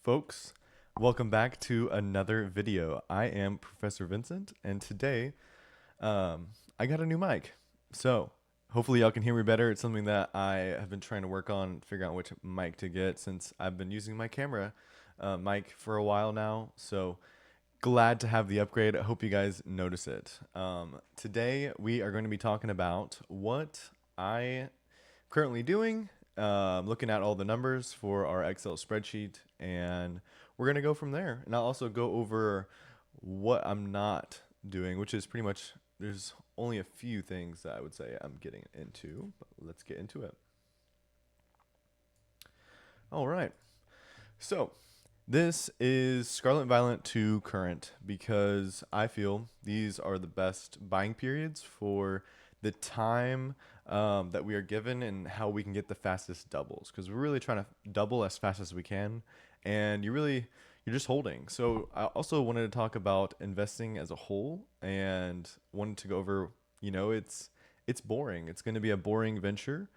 folks? Welcome back to another video. I am Professor Vincent, and today I got a new mic. So, hopefully, y'all can hear me better. It's something that I have been trying to work on, figure out which mic to get since I've been using my camera mic for a while now. So, glad to have the upgrade. I hope you guys notice it. Today, we are going to be talking about what I currently doing, looking at all the numbers for our Excel spreadsheet, and we're going to go from there. And I'll also go over what I'm not doing, which is pretty much, there's only a few things that I would say I'm getting into, but let's get into it. All right. So, this is Scarlet and Violet to current because I feel these are the best buying periods for the time that we are given and how we can get the fastest doubles, because we're really trying to double as fast as we can, and you're just holding. So I also wanted to talk about investing as a whole and wanted to go over, it's boring. It's going to be a boring venture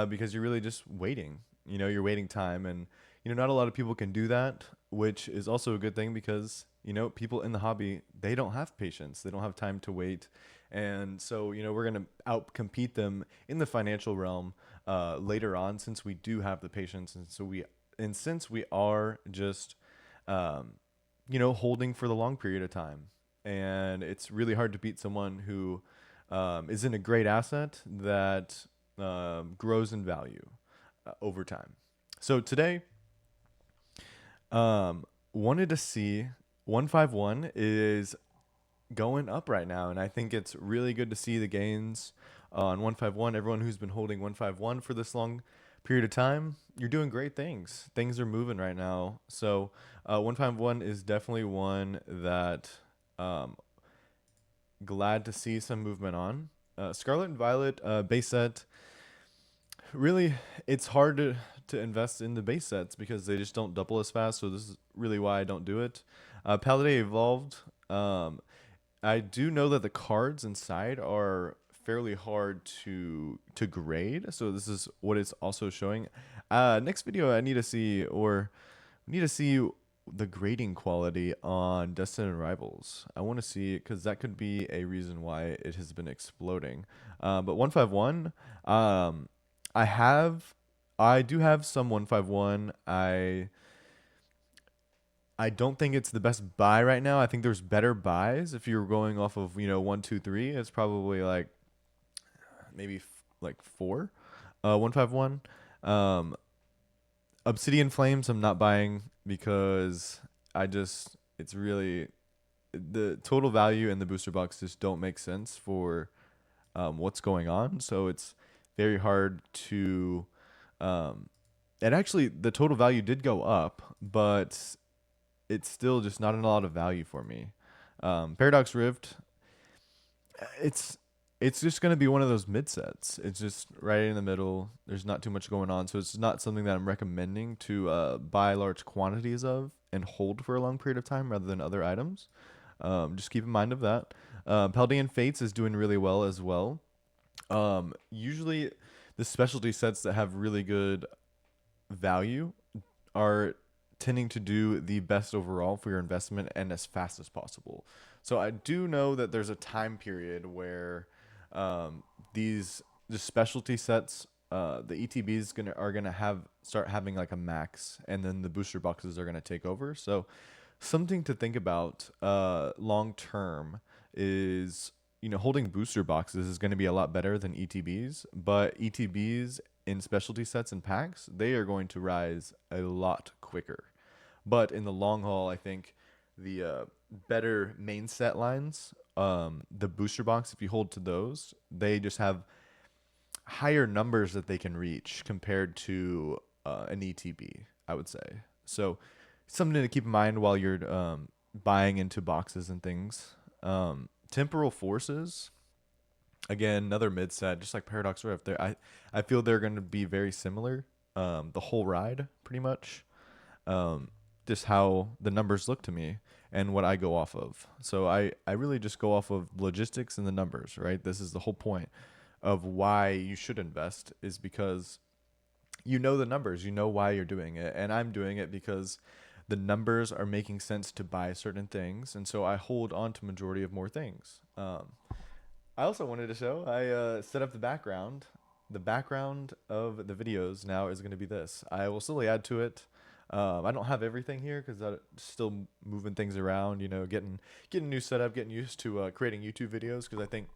because you're really just waiting. You're waiting time, and not a lot of people can do that, which is also a good thing because people in the hobby, they don't have patience, they don't have time to wait, and so we're going to outcompete them in the financial realm later on, since we do have the patience, and since we are just holding for the long period of time, and it's really hard to beat someone who is in a great asset that grows in value over time. So today, wanted to see 151 is going up right now, and I think it's really good to see the gains on 151. Everyone who's been holding 151 for this long period of time, you're doing great things. Things are moving right now. So 151 is definitely one that glad to see some movement on. Scarlet and Violet base set, really, it's hard to invest in the base sets because they just don't double as fast. So this is really why I don't do it. Palladium Evolved. I do know that the cards inside are fairly hard to grade. So this is what it's also showing. Next video, I need to see, or we need to see the grading quality on Destin and Rivals. I want to see it because that could be a reason why it has been exploding. But 151, I do have some 151. I don't think it's the best buy right now. I think there's better buys if you're going off of 1, 2, 3. It's probably like maybe like 4. 151. Obsidian Flames I'm not buying because it's really, the total value and the booster box just don't make sense for what's going on. So it's very hard to and actually the total value did go up, but it's still just not a lot of value for me. Paradox Rift, it's just going to be one of those mid sets. It's just right in the middle. There's not too much going on, so it's not something that I'm recommending to buy large quantities of and hold for a long period of time rather than other items. Just keep in mind of that. Paldean Fates is doing really well as well. Usually, the specialty sets that have really good value are tending to do the best overall for your investment and as fast as possible. So I do know that there's a time period where these the specialty sets, the ETBs are gonna start having like a max, and then the booster boxes are gonna take over. So something to think about long term is holding booster boxes is going to be a lot better than ETBs, but ETBs in specialty sets and packs, they are going to rise a lot quicker. But in the long haul, I think the better main set lines, the booster box, if you hold to those, they just have higher numbers that they can reach compared to an ETB, I would say. So something to keep in mind while you're buying into boxes and things. Temporal Forces, again, another mid set, just like Paradox Rift. I feel they're going to be very similar the whole ride, pretty much. Just how the numbers look to me and what I go off of. So I really just go off of logistics and the numbers, right? This is the whole point of why you should invest, is because the numbers, why you're doing it. And I'm doing it because the numbers are making sense to buy certain things, and so I hold on to majority of more things. I also wanted to show I set up the background. The background of the videos now is going to be this. I will slowly add to it. I don't have everything here because I'm still moving things around. You know, getting new setup, getting used to creating YouTube videos because I think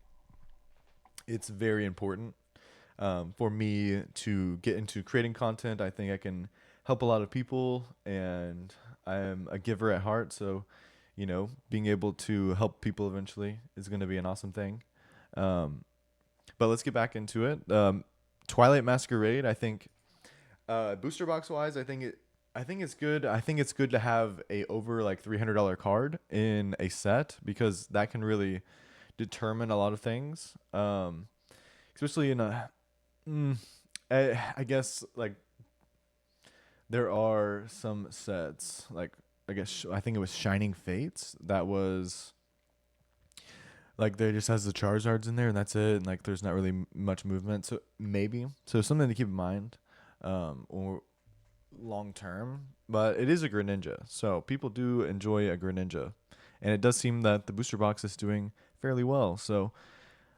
it's very important for me to get into creating content. I think I can help a lot of people, and I am a giver at heart. So, you know, being able to help people eventually is going to be an awesome thing. Um, but let's get back into it. Twilight Masquerade, I think, booster box wise, I think it's good. I think it's good to have a over like $300 card in a set because that can really determine a lot of things. Especially in a, mm, I guess like there are some sets like I guess I think it was Shining Fates that was like there just has the Charizards in there and that's it, and like there's not really much movement. So maybe so something to keep in mind, or long term. But it is a Greninja, so people do enjoy a Greninja, and it does seem that the booster box is doing fairly well. So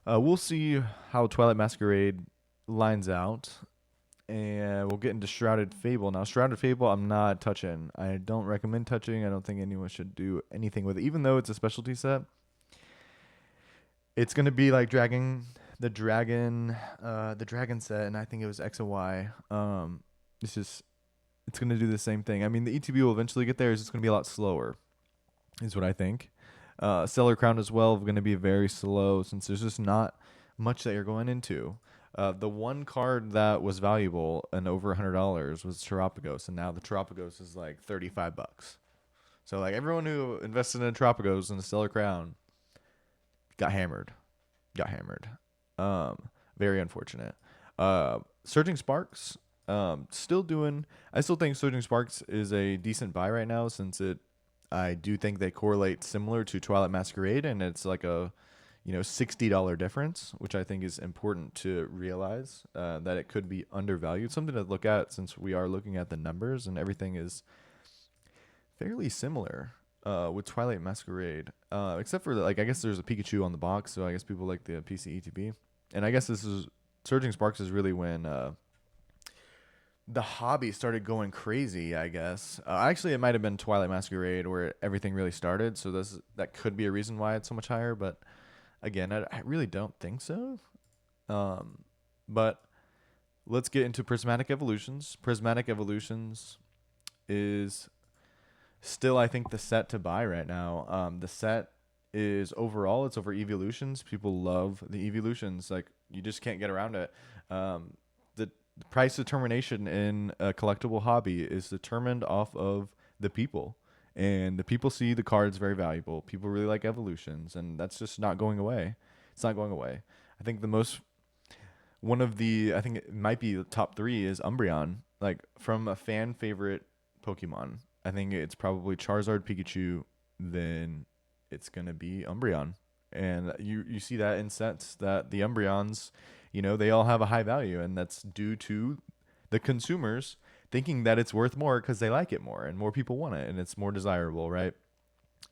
we'll see how Twilight Masquerade lines out, and we'll get into Shrouded Fable. Now, Shrouded Fable, I'm not touching. I don't recommend touching. I don't think anyone should do anything with it, even though it's a specialty set. It's gonna be like the dragon set, and I think it was X and Y. It's just it's gonna do the same thing. I mean, the ETB will eventually get there. It's just gonna be a lot slower, is what I think. Stellar Crown as well going to be very slow since there's just not much that you're going into. The one card that was valuable and over $100 was Terapagos, and now the Terapagos is like $35. So like everyone who invested in Terapagos and the Stellar Crown got hammered. Got hammered. Very unfortunate. Surging Sparks, still doing. I still think Surging Sparks is a decent buy right now since I do think they correlate similar to Twilight Masquerade, and it's like a, $60 difference, which I think is important to realize that it could be undervalued. Something to look at since we are looking at the numbers and everything is fairly similar with Twilight Masquerade, except for like I guess there's a Pikachu on the box, so I guess people like the PC ETB, and I guess this is Surging Sparks is really when the hobby started going crazy, I guess. Actually, it might have been Twilight Masquerade where everything really started. So that could be a reason why it's so much higher. But again, I really don't think so. But let's get into Prismatic Evolutions. Prismatic Evolutions is still, I think, the set to buy right now. The set is overall, it's over Evolutions. People love the Evolutions. Like, you just can't get around it. The price determination in a collectible hobby is determined off of the people, and the people see the cards very valuable. People really like evolutions, and that's just not going away. It's not going away. I think I think it might be the top 3 is Umbreon. Like from a fan favorite Pokemon, I think it's probably Charizard, Pikachu, then it's gonna be Umbreon, and you see that in sets that the Umbreons, they all have a high value, and that's due to the consumers thinking that it's worth more because they like it more and more people want it and it's more desirable, right?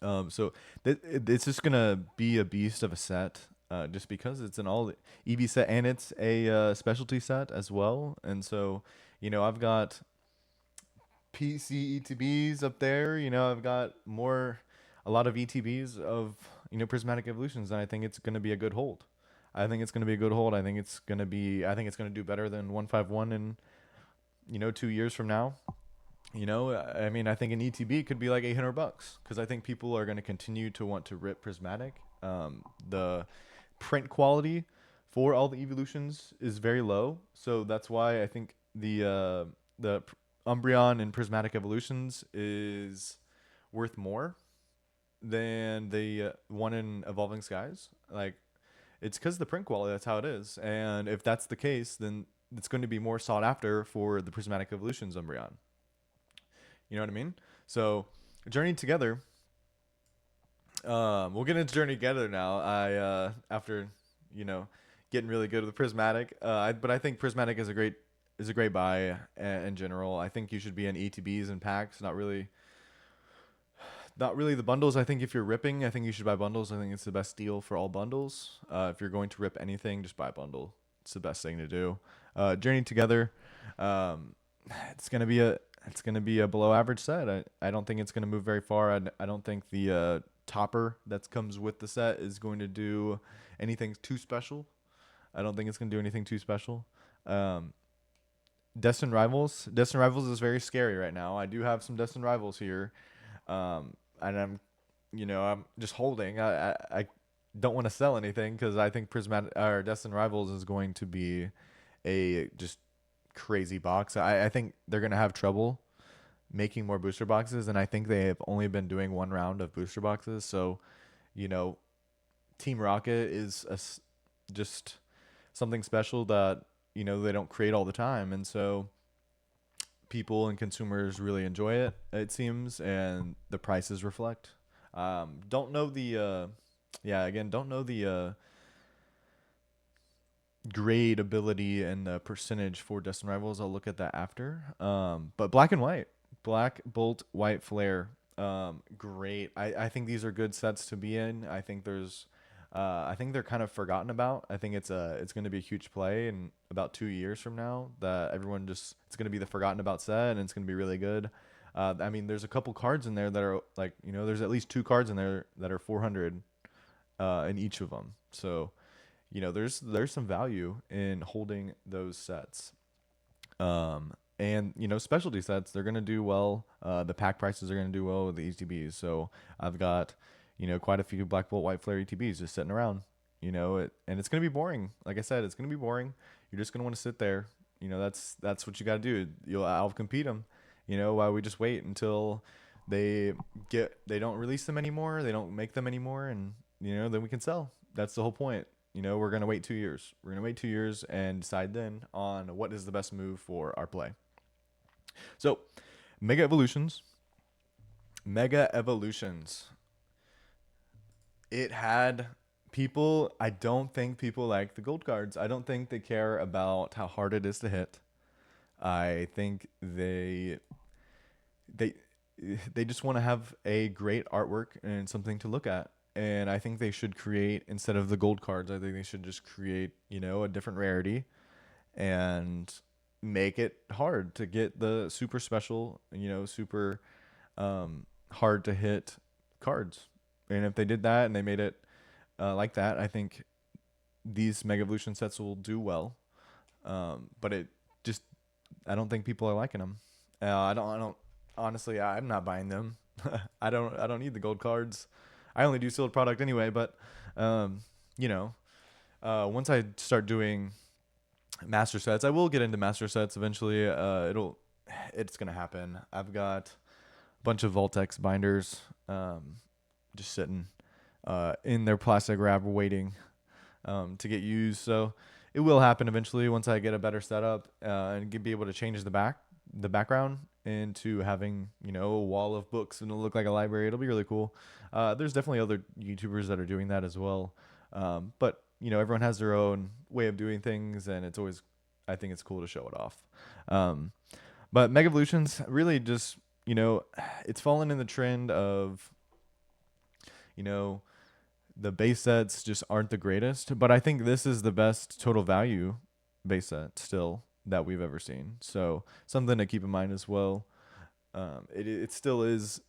So it's just gonna be a beast of a set, just because it's an all EV set and it's a specialty set as well. And so, I've got PC ETBs up there. I've got a lot of ETBs of Prismatic Evolutions, and I think it's gonna be a good hold. I think it's going to be a good hold. I think it's going to do better than 151 in 2 years from now. I mean, I think an ETB could be like $800 because I think people are going to continue to want to rip Prismatic. The print quality for all the evolutions is very low, so that's why I think the Umbreon in Prismatic Evolutions is worth more than the one in Evolving Skies. Like, it's because of the print quality. That's how it is. And if that's the case, then it's going to be more sought after for the Prismatic Evolutions Umbreon. You know what I mean? So, Journey Together. We'll get into Journey Together now. After getting really good with Prismatic. But I think Prismatic is a great buy in general. I think you should be in ETBs and packs, not really Not really the bundles. I think if you're ripping, I think you should buy bundles. I think it's the best deal for all bundles. If you're going to rip anything, just buy a bundle. It's the best thing to do. Journey Together, um, it's gonna be a below average set. I don't think it's gonna move very far. I don't think the topper that comes with the set is going to do anything too special. I don't think it's gonna do anything too special. Um, Destined Rivals is very scary right now. I do have some Destined Rivals here, and I'm just holding. I don't want to sell anything because I think Prismatic or Destined Rivals is going to be a just crazy box. I think they're gonna have trouble making more booster boxes, and I think they have only been doing one round of booster boxes. So, you know, Team Rocket is just something special that they don't create all the time, and so people and consumers really enjoy it. It seems, and the prices reflect. Don't know the don't know the grade ability and the percentage for Destin Rivals. I'll look at that after. But Black Bolt, White Flare, great. I think these are good sets to be in. I think they're kind of forgotten about. I think it's going to be a huge play in about 2 years from now that it's going to be the forgotten about set, and it's going to be really good. I mean, there's a couple cards in there that are like, there's at least two cards in there that are 400 in each of them. So, there's some value in holding those sets. And specialty sets, they're gonna do well. The pack prices are gonna do well with the ETBs. So I've got quite a few Black Bolt White Flare ETBs just sitting around. And it's gonna be boring. Like I said, it's gonna be boring. You're just gonna want to sit there. That's what you gotta do. You'll outcompete them. While we just wait until they don't release them anymore, they don't make them anymore, and then we can sell. That's the whole point. We're gonna wait 2 years. We're gonna wait 2 years and decide then on what is the best move for our play. So, Mega Evolutions. It had people. I don't think people like the gold cards. I don't think they care about how hard it is to hit. I think they just want to have a great artwork and something to look at. And I think they should create, instead of the gold cards, I think they should just create, a different rarity and make it hard to get the super special, super hard to hit cards. And if they did that and they made it like that, I think these Mega Evolution sets will do well. But I don't think people are liking them. I don't honestly, I'm not buying them. I don't need the gold cards. I only do sealed product anyway, but once I start doing master sets, I will get into master sets eventually. It's gonna happen. I've got a bunch of Voltex binders, just sitting in their plastic wrap waiting to get used. So it will happen eventually once I get a better setup and be able to change the background into having a wall of books and it'll look like a library. It'll be really cool. There's definitely other YouTubers that are doing that as well, but everyone has their own way of doing things, and I think it's cool to show it off. But Mega Evolutions really just it's fallen in the trend of the base sets just aren't the greatest, but I think this is the best total value base set still that we've ever seen. So something to keep in mind as well. It still is.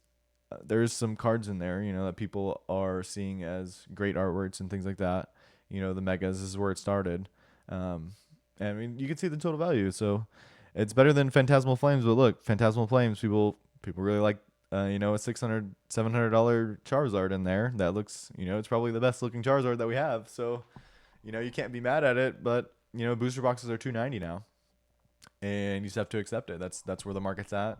There's some cards in there, that people are seeing as great artworks and things like that. The megas is where it started. I mean, you can see the total value. So it's better than Phantasmal Flames. But look, Phantasmal Flames, people really like, a $600, $700 Charizard in there. That looks, it's probably the best looking Charizard that we have. So, you can't be mad at it. But, booster boxes are $290 now. And you just have to accept it. That's where the market's at.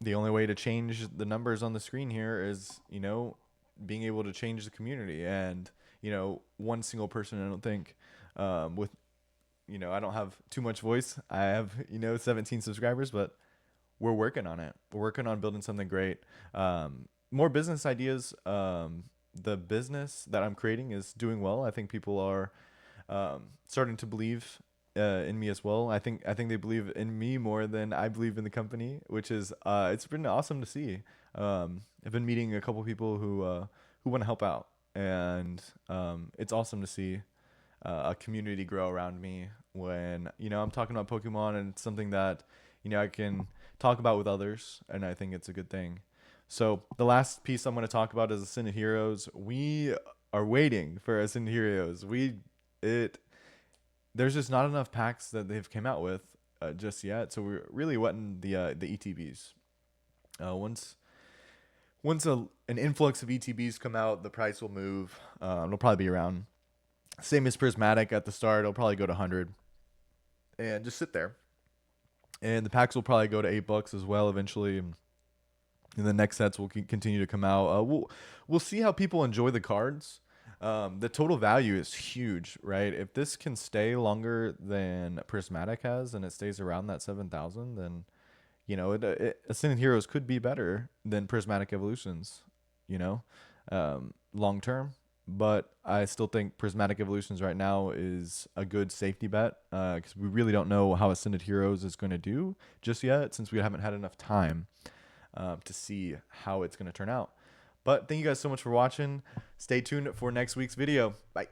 The only way to change the numbers on the screen here is, being able to change the community. And, one single person, I don't think, with, I don't have too much voice. I have, 17 subscribers, but we're working on it. We're working on building something great. More business ideas. The business that I'm creating is doing well. I think people are starting to believe in me as well. I think they believe in me more than I believe in the company, which is it's been awesome to see. I've been meeting a couple people who want to help out, and it's awesome to see a community grow around me when I'm talking about Pokemon, and it's something that I can talk about with others, and I think it's a good thing. So the last piece I'm going to talk about is Ascended Heroes. We are waiting for Ascended Heroes. It there's just not enough packs that they've came out with just yet, so we're really wetting the ETBs. Once an influx of ETBs come out, the price will move. It'll probably be around same as Prismatic at the start. It'll probably go to 100 and just sit there. And the packs will probably go to $8 as well eventually. And the next sets will continue to come out. We'll see how people enjoy the cards. The total value is huge, right? If this can stay longer than Prismatic has, and it stays around that 7,000, then Ascended Heroes could be better than Prismatic Evolutions, long term. But I still think Prismatic Evolutions right now is a good safety bet because we really don't know how Ascended Heroes is going to do just yet, since we haven't had enough time to see how it's going to turn out. But thank you guys so much for watching. Stay tuned for next week's video. Bye.